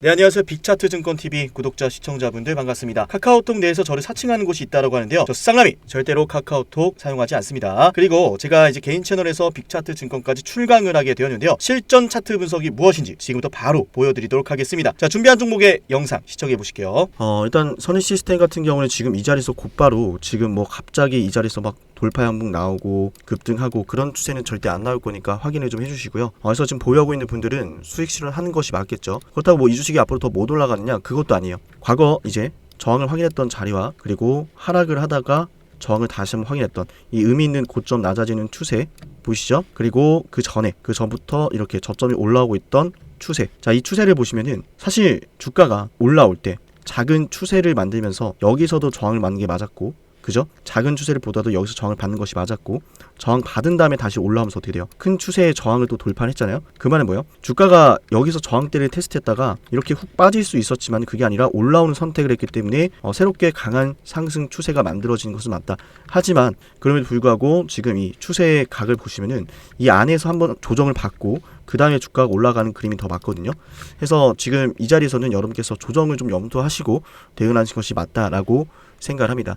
네, 안녕하세요. 빅차트증권TV 구독자 시청자분들 반갑습니다. 카카오톡 내에서 저를 사칭하는 곳이 있다고 하는데요. 저 쌍남이 절대로 카카오톡 사용하지 않습니다. 그리고 제가 이제 개인 채널에서 빅차트증권까지 출강을 하게 되었는데요. 실전 차트 분석이 무엇인지 지금부터 바로 보여드리도록 하겠습니다. 자, 준비한 종목의 영상 시청해 보실게요. 일단 선희시스템 같은 경우는 지금 이 자리에서 곧바로 지금 뭐 갑자기 이 자리에서 막 돌파 양봉 나오고 급등하고 그런 추세는 절대 안 나올 거니까 확인을 좀 해주시고요. 그래서 지금 보유하고 있는 분들은 수익 실현하는 것이 맞겠죠. 그렇다고 뭐 이 주식이 앞으로 더 못 올라가느냐? 그것도 아니에요. 과거 이제 저항을 확인했던 자리와 그리고 하락을 하다가 저항을 다시 한번 확인했던 이 의미 있는 고점 낮아지는 추세 보이시죠? 그리고 그 전부터 이렇게 저점이 올라오고 있던 추세. 자, 이 추세를 보시면은 사실 주가가 올라올 때 작은 추세를 만들면서 여기서도 저항을 맞는 게 맞았고, 그죠? 작은 추세를 보다도 여기서 저항을 받는 것이 맞았고, 저항 받은 다음에 다시 올라오면서 어떻게 돼요? 큰 추세의 저항을 또 돌파했잖아요. 그 말은 뭐예요? 주가가 여기서 저항대를 테스트했다가 이렇게 훅 빠질 수 있었지만 그게 아니라 올라오는 선택을 했기 때문에 새롭게 강한 상승 추세가 만들어지는 것은 맞다. 하지만 그럼에도 불구하고 지금 이 추세의 각을 보시면은 이 안에서 한번 조정을 받고 그 다음에 주가가 올라가는 그림이 더 맞거든요. 그래서 지금 이 자리에서는 여러분께서 조정을 좀 염두하시고 대응하시는 것이 맞다라고 생각을 합니다.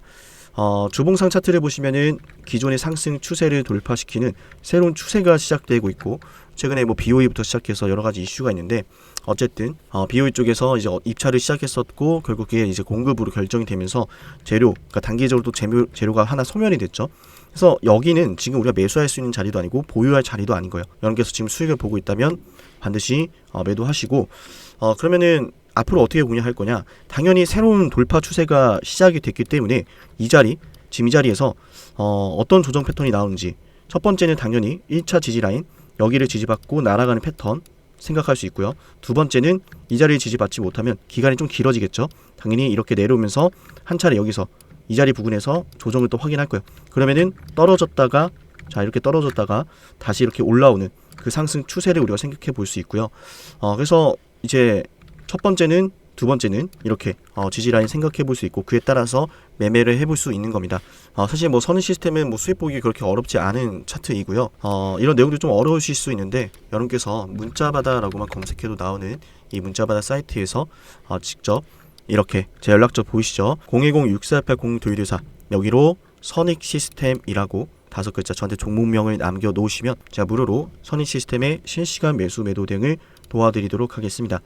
주봉상 차트를 보시면은 기존의 상승 추세를 돌파시키는 새로운 추세가 시작되고 있고, 최근에 뭐 BOE부터 시작해서 여러 가지 이슈가 있는데, 어쨌든 BOE 쪽에서 이제 입찰을 시작했었고 결국에 이제 공급으로 결정이 되면서 그러니까 단기적으로 또 재료가 하나 소멸이 됐죠. 그래서 여기는 지금 우리가 매수할 수 있는 자리도 아니고 보유할 자리도 아닌 거예요. 여러분께서 지금 수익을 보고 있다면 반드시 매도하시고, 그러면은 앞으로 어떻게 공략할 거냐? 당연히 새로운 돌파 추세가 시작이 됐기 때문에 지금 이 자리에서 어떤 조정 패턴이 나오는지, 첫 번째는 당연히 1차 지지 라인 여기를 지지받고 날아가는 패턴 생각할 수 있고요. 두 번째는 이 자리를 지지받지 못하면 기간이 좀 길어지겠죠. 당연히 이렇게 내려오면서 한 차례 여기서 이 자리 부근에서 조정을 또 확인할 거예요. 그러면은 이렇게 떨어졌다가 다시 이렇게 올라오는 그 상승 추세를 우리가 생각해 볼 수 있고요. 그래서 이제 첫 번째는, 두 번째는 이렇게 지지라인 생각해 볼 수 있고, 그에 따라서 매매를 해볼 수 있는 겁니다. 사실 뭐 선희시스템은 뭐 수익 보기 그렇게 어렵지 않은 차트이고요. 이런 내용도 좀 어려우실 수 있는데 여러분께서 문자바다라고만 검색해도 나오는 이 문자바다 사이트에서 직접 이렇게 제 연락처 보이시죠? 010-6488-0224 여기로 선익시스템이라고 5글자 저한테 종목명을 남겨놓으시면 제가 무료로 선익시스템의 실시간 매수 매도 등을 도와드리도록 하겠습니다.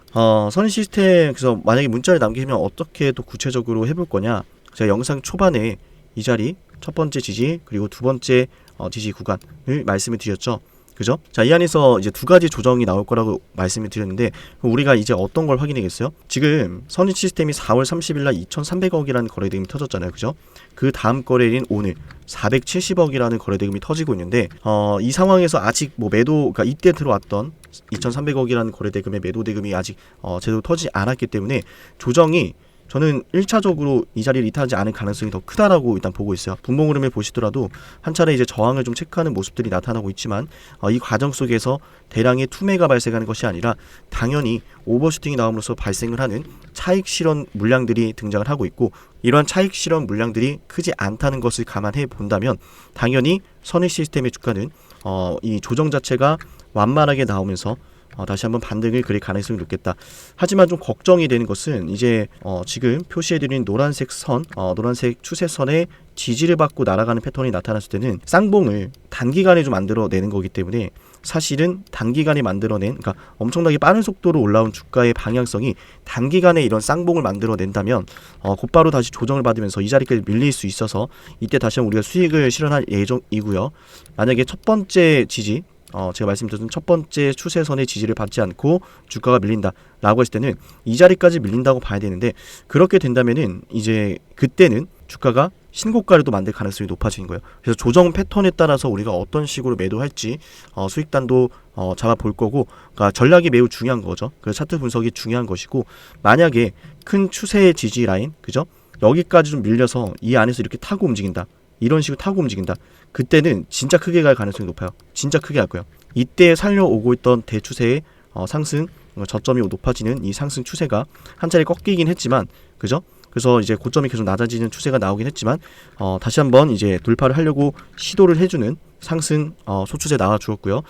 선익시스템, 그래서 만약에 문자를 남기면 어떻게 또 구체적으로 해볼 거냐? 제가 영상 초반에 이 자리 첫 번째 지지 그리고 두 번째 지지 구간을 말씀을 드렸죠. 그죠? 자, 이 안에서 이제 두 가지 조정이 나올 거라고 말씀을 드렸는데, 우리가 이제 어떤 걸 확인하겠어요? 지금 선익시스템이 4월 30일 날 2,300억이라는 거래대금이 터졌잖아요. 그죠? 그 다음 거래일인 오늘 470억이라는 거래대금이 터지고 있는데, 이 상황에서 아직 뭐 그러니까 이때 들어왔던 2,300억이라는 거래대금의 매도대금이 아직 제대로 터지지 않았기 때문에 조정이, 저는 1차적으로 이 자리를 이탈하지 않을 가능성이 더 크다라고 일단 보고 있어요. 분봉 흐름을 보시더라도 한 차례 이제 저항을 좀 체크하는 모습들이 나타나고 있지만, 이 과정 속에서 대량의 투매가 발생하는 것이 아니라 당연히 오버슈팅이 나옴으로써 발생을 하는 차익 실현 물량들이 등장을 하고 있고, 이러한 차익 실현 물량들이 크지 않다는 것을 감안해 본다면 당연히 선익시스템의 주가는 이 조정 자체가 완만하게 나오면서 다시 한번 반등을 그릴 가능성이 높겠다. 하지만 좀 걱정이 되는 것은 이제 지금 표시해드린 노란색 노란색 추세선의 지지를 받고 날아가는 패턴이 나타났을 때는 쌍봉을 단기간에 좀 만들어내는 거기 때문에, 사실은 단기간에 만들어낸, 그러니까 엄청나게 빠른 속도로 올라온 주가의 방향성이 단기간에 이런 쌍봉을 만들어낸다면 곧바로 다시 조정을 받으면서 이 자리까지 밀릴 수 있어서 이때 다시 한번 우리가 수익을 실현할 예정이고요. 만약에 첫 번째 지지, 제가 말씀드렸던 첫 번째 추세선의 지지를 받지 않고 주가가 밀린다라고 했을 때는 이 자리까지 밀린다고 봐야 되는데, 그렇게 된다면은 이제 그때는 주가가 신고가를 또 만들 가능성이 높아지는 거예요. 그래서 조정 패턴에 따라서 우리가 어떤 식으로 매도할지 수익단도 잡아볼 거고, 그러니까 전략이 매우 중요한 거죠. 그래서 차트 분석이 중요한 것이고, 만약에 큰 추세의 지지 라인, 그죠? 여기까지 좀 밀려서 이 안에서 이렇게 타고 움직인다. 이런 식으로 타고 움직인다. 그때는 진짜 크게 갈 가능성이 높아요. 진짜 크게 갈 거예요. 이때 살려오고 있던 대추세의 상승, 저점이 높아지는 이 상승 추세가 한 차례 꺾이긴 했지만, 그죠? 그래서 이제 고점이 계속 낮아지는 추세가 나오긴 했지만, 다시 한번 이제 돌파를 하려고 시도를 해주는 상승 소추제 나와 주었고요.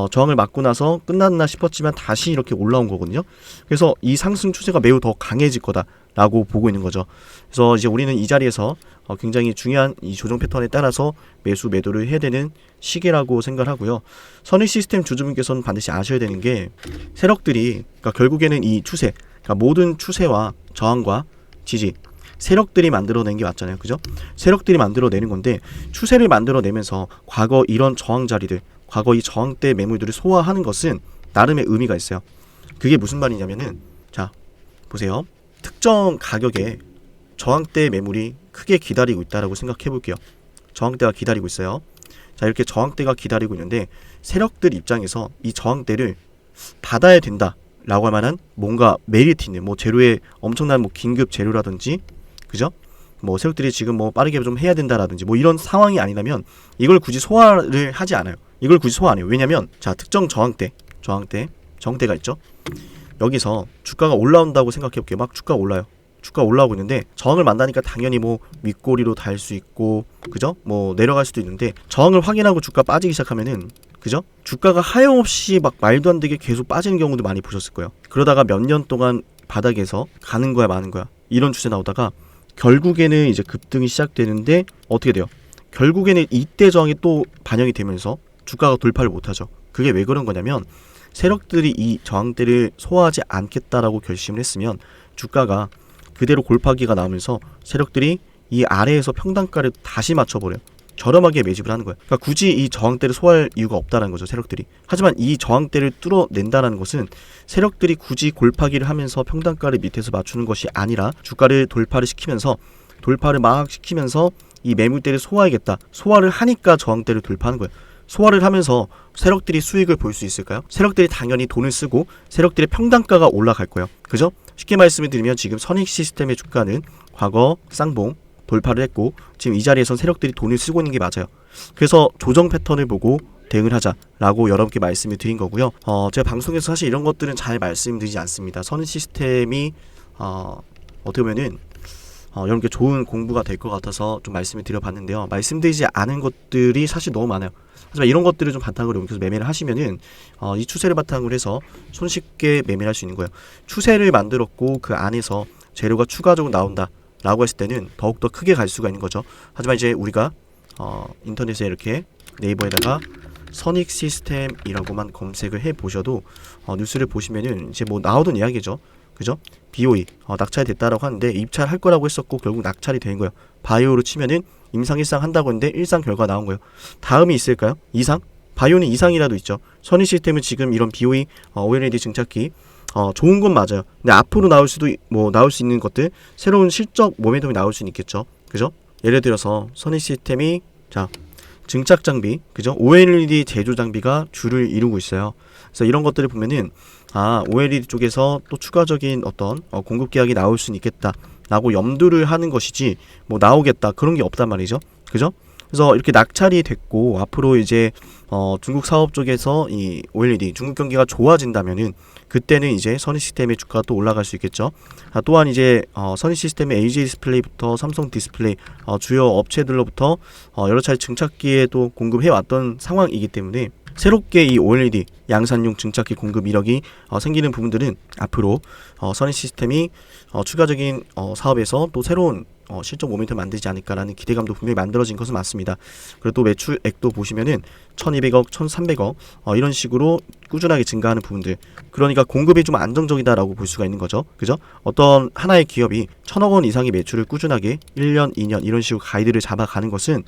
저항을 맞고 나서 끝났나 싶었지만 다시 이렇게 올라온 거거든요. 그래서 이 상승 추세가 매우 더 강해질 거다라고 보고 있는 거죠. 그래서 이제 우리는 이 자리에서 굉장히 중요한 이 조정 패턴에 따라서 매수 매도를 해야 되는 시기라고 생각을 하고요. 선익 시스템 주주분께서는 반드시 아셔야 되는 게 세력들이 그러니까 결국에는 이 추세, 그러니까 모든 추세와 저항과 지지 세력들이 만들어낸 게 맞잖아요. 그죠? 세력들이 만들어내는 건데 추세를 만들어내면서 과거 이런 저항 자리들, 과거 이 저항대 매물들을 소화하는 것은 나름의 의미가 있어요. 그게 무슨 말이냐면은 자, 보세요. 특정 가격에 저항대 매물이 크게 기다리고 있다라고 생각해 볼게요. 저항대가 기다리고 있어요. 자, 이렇게 저항대가 기다리고 있는데 세력들 입장에서 이 저항대를 받아야 된다라고 할 만한 뭔가 메리트 있는 뭐 재료의 엄청난 뭐 긴급 재료라든지 그죠? 뭐 세력들이 지금 뭐 빠르게 좀 해야 된다라든지 뭐 이런 상황이 아니라면 이걸 굳이 소화를 하지 않아요. 이걸 굳이 소화 안 해요. 왜냐면 자, 특정 저항대가 있죠. 여기서 주가가 올라온다고 생각해 볼게요. 막 주가 올라요. 주가 올라오고 있는데 저항을 만나니까 당연히 뭐 윗꼬리로 달 수 있고 그죠? 뭐 내려갈 수도 있는데 저항을 확인하고 주가 빠지기 시작하면은 그죠? 주가가 하염없이 막 말도 안 되게 계속 빠지는 경우도 많이 보셨을 거예요. 그러다가 몇 년 동안 바닥에서 가는 거야 마는 거야 이런 추세 나오다가 결국에는 이제 급등이 시작되는데 어떻게 돼요? 결국에는 이때 저항이 또 반영이 되면서 주가가 돌파를 못하죠. 그게 왜 그런 거냐면 세력들이 이 저항대를 소화하지 않겠다라고 결심을 했으면 주가가 그대로 골파기가 나오면서 세력들이 이 아래에서 평단가를 다시 맞춰버려요. 저렴하게 매집을 하는 거예요. 그러니까 굳이 이 저항대를 소화할 이유가 없다는 거죠, 세력들이. 하지만 이 저항대를 뚫어낸다는 것은 세력들이 굳이 골파기를 하면서 평단가를 밑에서 맞추는 것이 아니라 주가를 돌파를 막 시키면서 이 매물대를 소화하겠다. 소화를 하니까 저항대를 돌파하는 거예요. 소화를 하면서 세력들이 수익을 볼 수 있을까요? 세력들이 당연히 돈을 쓰고 세력들의 평단가가 올라갈 거예요. 그죠? 쉽게 말씀을 드리면 지금 선익 시스템의 주가는 과거 쌍봉 돌파를 했고 지금 이 자리에선 세력들이 돈을 쓰고 있는 게 맞아요. 그래서 조정 패턴을 보고 대응을 하자라고 여러분께 말씀을 드린 거고요. 제가 방송에서 사실 이런 것들은 잘 말씀드리지 않습니다. 선익 시스템이 어떻게 보면은 여러분께 좋은 공부가 될 것 같아서 좀 말씀을 드려봤는데요. 말씀드리지 않은 것들이 사실 너무 많아요. 하지만 이런 것들을 좀 바탕으로 여기서 매매를 하시면은 이 추세를 바탕으로 해서 손쉽게 매매를 할 수 있는 거예요. 추세를 만들었고 그 안에서 재료가 추가적으로 나온다라고 했을 때는 더욱더 크게 갈 수가 있는 거죠. 하지만 이제 우리가 인터넷에 이렇게 네이버에다가 선익 시스템이라고만 검색을 해 보셔도 뉴스를 보시면은 이제 뭐 나오던 이야기죠. 그죠? BOE 낙찰이 됐다라고 하는데 입찰할 거라고 했었고 결국 낙찰이 된 거예요. 바이오로 치면은 임상 1상 한다고 했는데 1상 결과 나온 거예요. 다음이 있을까요? 2상? 바이오는 2상이라도 있죠. 선익 시스템은 지금 이런 BOE OLED 증착기 좋은 건 맞아요. 근데 앞으로 나올 수 있는 것들 새로운 실적 모멘텀이 나올 수는 있겠죠. 그죠? 예를 들어서 선익 시스템이 자 증착 장비, 그죠? OLED 제조 장비가 주를 이루고 있어요. 그래서 이런 것들을 보면은 OLED 쪽에서 또 추가적인 어떤 공급 계약이 나올 수는 있겠다라고 염두를 하는 것이지 뭐 나오겠다 그런 게 없단 말이죠. 그죠? 그래서 이렇게 낙찰이 됐고 앞으로 이제 중국 사업 쪽에서 이 OLED 중국 경기가 좋아진다면은 그때는 이제 선익 시스템의 주가가 또 올라갈 수 있겠죠. 또한 이제 선익 시스템의 LG 디스플레이부터 삼성 디스플레이 주요 업체들로부터 여러 차례 증착기에도 공급해 왔던 상황이기 때문에 새롭게 이 OLED 양산용 증착기 공급 이력이 생기는 부분들은 앞으로 선익 시스템이 추가적인 사업에서 또 새로운 실적 모멘텀 만들지 않을까라는 기대감도 분명히 만들어진 것은 맞습니다. 그리고 또 매출액도 보시면은 1200억, 1300억 이런 식으로 꾸준하게 증가하는 부분들. 그러니까 공급이 좀 안정적이다라고 볼 수가 있는 거죠. 그죠? 어떤 하나의 기업이 1000억 원 이상의 매출을 꾸준하게 1년, 2년 이런 식으로 가이드를 잡아가는 것은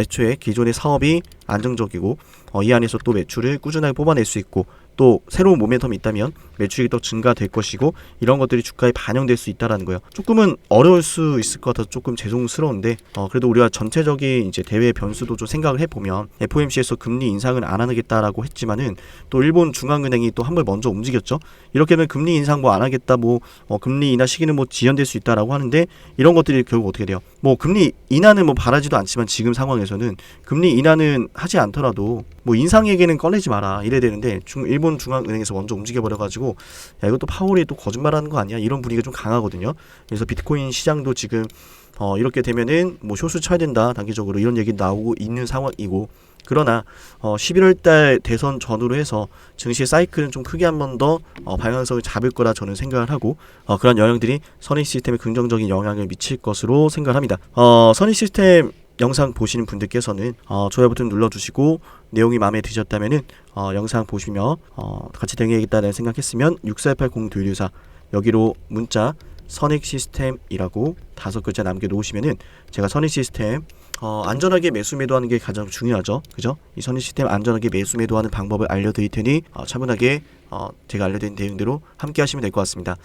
애초에 기존의 사업이 안정적이고 이 안에서 또 매출을 꾸준하게 뽑아낼 수 있고 또 새로운 모멘텀이 있다면 매출이 더 증가될 것이고 이런 것들이 주가에 반영될 수 있다라는 거예요. 조금은 어려울 수 있을 것 같아서 조금 죄송스러운데 그래도 우리가 전체적인 이제 대외 변수도 좀 생각을 해보면 FOMC에서 금리 인상을 안 하겠다라고 했지만은 또 일본 중앙은행이 또 한 번 먼저 움직였죠. 이렇게 하면 금리 인상 뭐 안 하겠다 금리 인하 시기는 뭐 지연될 수 있다라고 하는데 이런 것들이 결국 어떻게 돼요? 뭐 금리 인하는 뭐 바라지도 않지만 지금 상황에서는 금리 인하는 하지 않더라도 뭐 인상 얘기는 꺼내지 마라 이래 되는데 일본 중앙은행에서 먼저 움직여버려가지고 야 이것도 파월이 또 거짓말하는 거 아니야 이런 분위기가 좀 강하거든요. 그래서 비트코인 시장도 지금 이렇게 되면은 뭐 숏을 쳐야 된다 단기적으로 이런 얘기 나오고 있는 상황이고 그러나 11월달 대선 전후로 해서 증시 사이클은 좀 크게 한 번 더 방향성을 잡을 거라 저는 생각을 하고 그런 영향들이 선익 시스템에 긍정적인 영향을 미칠 것으로 생각합니다. 선익 시스템 영상 보시는 분들께서는 좋아요 버튼 눌러주시고 내용이 마음에 드셨다면은 영상 보시며 같이 대응해야겠다는 생각했으면 6480-2164 여기로 문자 선익 시스템이라고 5글자 남겨놓으시면은 제가 선익 시스템 안전하게 매수 매도하는 게 가장 중요하죠. 그죠? 이 선익 시스템 안전하게 매수 매도하는 방법을 알려드릴 테니 차분하게 제가 알려드린 내용대로 함께 하시면 될 것 같습니다.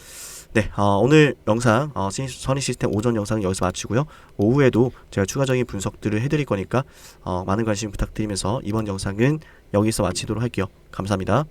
네, 오늘 영상 선익 시스템 오전 영상은 여기서 마치고요. 오후에도 제가 추가적인 분석들을 해드릴 거니까 많은 관심 부탁드리면서 이번 영상은 여기서 마치도록 할게요. 감사합니다.